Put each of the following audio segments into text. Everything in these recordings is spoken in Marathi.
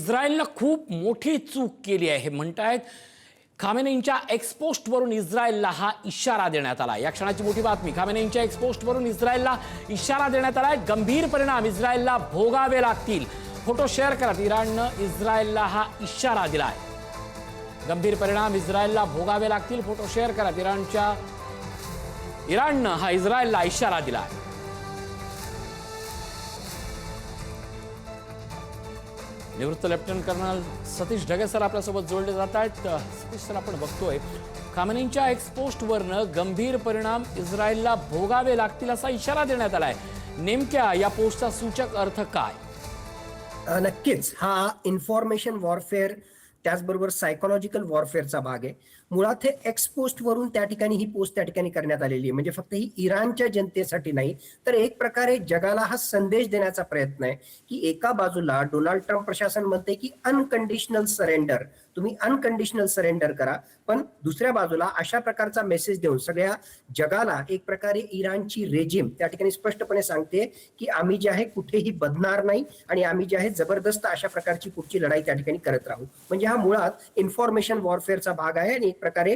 इस्रायलनं खूप मोठी चूक केली आहे म्हणतायत खामेनेईंच्या एक्सपोस्टवरून इस्रायलला हा इशारा देण्यात आला। या क्षणाची मोठी बातमी, खामेनेईंच्या एक्सपोस्टवरून इस्रायलला इशारा देण्यात आलाय। गंभीर परिणाम इस्रायलला भोगावे लागतील। फोटो शेअर करत इराणनं इस्रायलला हा इशारा दिलाय। गंभीर परिणाम इस्रायलला भोगावे लागतील। फोटो शेअर करत इराणनं हा इस्रायलला इशारा दिलाय। निवृत्त lieutenant colonel Satish Dhage sir आपल्यासोबत जोडले जात आहेत। सतीश सर, आपण बघतोय खामेनेईंच्या एक्सपोस्टवरनं गंभीर परिणाम इस्रायलला भोगावे लागतील असा इशारा देण्यात आलाय। नेमक्या या पोस्टचा सूचक अर्थ काय? नक्कीच हा इन्फॉर्मेशन वॉरफेअर त्याचबरोबर सायकोलॉजिकल वॉरफेअरचा भाग आहे। मुळात हे एक्सपोस्ट वरून त्या ठिकाणी ही पोस्ट त्या ठिकाणी करण्यात आलेली आहे। म्हणजे फक्त ही इराणच्या जनतेसाठी नाही, तर एक प्रकारे जगाला हा संदेश देण्याचा प्रयत्न आहे की एका बाजूला डोनाल्ड ट्रम्प प्रशासन म्हणते की अनकंडिशनल सरेंडर, तुम्ही अनकंडिशनल सरेंडर करा, पण दुसऱ्या बाजूला अशा प्रकारचा मेसेज देऊन सगळ्या जगाला एक प्रकारे इराणची रेजिम त्या ठिकाणी स्पष्टपणे सांगते की आम्ही जे आहे कुठेही बदणार नाही आणि आम्ही जे आहे जबरदस्त अशा प्रकारची पुढची लढाई त्या ठिकाणी करत राहू। म्हणजे हा मुळात इन्फॉर्मेशन वॉरफेअरचा भाग आहे आणि एक प्रकारे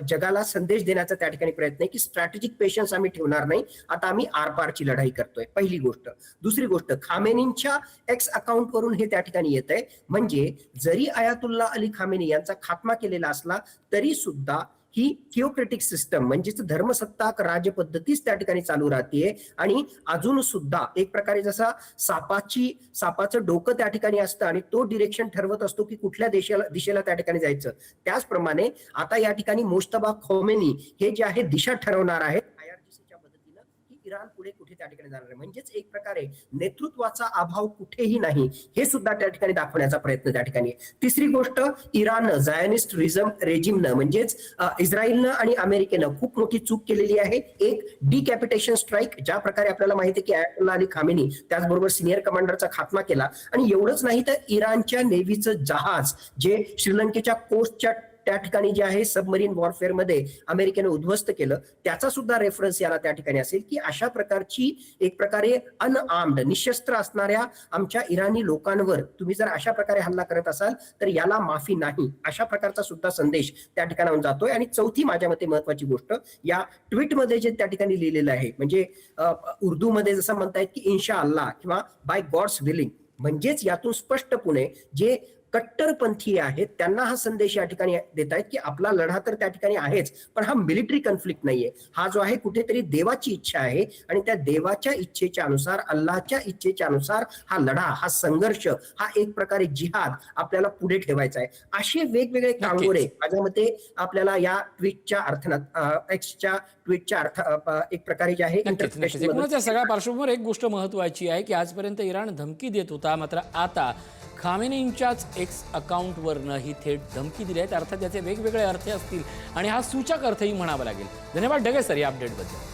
जगाला संदेश देण्याचा त्या ठिकाणी प्रयत्न आहे की स्ट्रॅटेजिक पेशन्स आम्ही ठेवणार नाही, आता आम्ही आरपारची लढाई करतोय। पहिली गोष्ट। दुसरी गोष्ट, खामेनींच्या एक्स अकाउंट वरून हे त्या ठिकाणी येत आहे। म्हणजे जरी आयातुल्ला अली खामेनी यांचा खात्मा केलेला असला तरी सुद्धा ही थिओक्रेटिक सिस्टम म्हणजेच धर्मसत्ताक राजपद्धतीच त्या ठिकाणी चालू राहते आणि अजून सुद्धा एक प्रकारे जसा सापाचं डोकं त्या ठिकाणी असतं आणि तो डिरेक्शन ठरवत असतो की कुठल्या दिशेला त्या ठिकाणी जायचं, त्याचप्रमाणे आता या ठिकाणी मुज्तबा खोमेनी हे जे आहे दिशा ठरवणार आहेत आयआरजीसीच्या मदतीनं की इराण पुढे कुठे त्या ठिकाणी जाणार आहे। म्हणजेच एक प्रकारे नेतृत्वाचा अभाव कुठेही नाही हे सुद्धा त्या ठिकाणी दाखवण्याचा प्रयत्न त्या ठिकाणी आहे। तिसरी गोष्ट, इराणनं झायनिस्ट रेजिमनं म्हणजेच इस्रायलनं आणि अमेरिकेनं खूप मोठी चूक केलेली आहे। एक डिकॅपिटेशन स्ट्राईक, ज्या प्रकारे आपल्याला माहिती आहे की आयतुल्ला अली खामेनी त्याचबरोबर सिनियर कमांडरचा खात्मा केला आणि एवढंच नाही तर इराणच्या नेव्हीचं जहाज जे श्रीलंकेच्या कोस्टच्या त्या ठिकाणी जे आहे सबमरीन वॉरफेअर मध्ये अमेरिकेने उद्ध्वस्त केलं, त्याचा सुद्धा रेफरन्स याला त्या ठिकाणी असेल की अशा प्रकारची एक प्रकारे अनआर्म्ड निशस्त्र असणाऱ्या आमच्या इराणी लोकांवर तुम्ही जर अशा प्रकारे हल्ला करत असाल तर याला माफी नाही, अशा प्रकारचा सुद्धा संदेश त्या ठिकाणाहून जातोय। आणि चौथी माझ्या मते महत्वाची गोष्ट, या ट्विटमध्ये जे त्या ठिकाणी लिहिलेलं आहे म्हणजे उर्दूमध्ये जसं म्हणतायत की इन्शा अल्लाह किंवा बाय गॉड्स विलिंग, म्हणजेच यातून स्पष्टपणे जे कट्टरपंथी आहेत त्यांना हा संदेश या ठिकाणी देत आहेत की आपला लढा तर त्या ठिकाणी आहेच, पण हा मिलिटरी कॉन्फ्लिक्ट नाहीये, हा जो आहे कुठेतरी देवाची इच्छा आहे आणि त्या देवाच्या इच्छेच्या अनुसार, अल्लाहच्या इच्छेच्या अनुसार हा लढा, हा संघर्ष, हा एक प्रकारे जिहाद आपल्याला पुढे ठेवायचा आहे। असे वेगवेगळे कांगोरे माझ्या मते आपल्याला या ट्विटच्या अर्थात एक्सच्या ट्विटच्या अर्थ एक प्रकारे जे आहे एकूणच सगळ्या पार्श्वभूमीवर एक गोष्ट महत्वाची आहे की आजपर्यंत इराण धमकी देत होता, मात्र आता खामेनेईंच्याच एक्स अकाउंटवरनं ही थेट धमकी दिली आहे। अर्थात याचे वेगवेगळे अर्थ असतील आणि हा सूचक अर्थही म्हणावा लागेल। धन्यवाद ढगे सर या अपडेटबद्दल।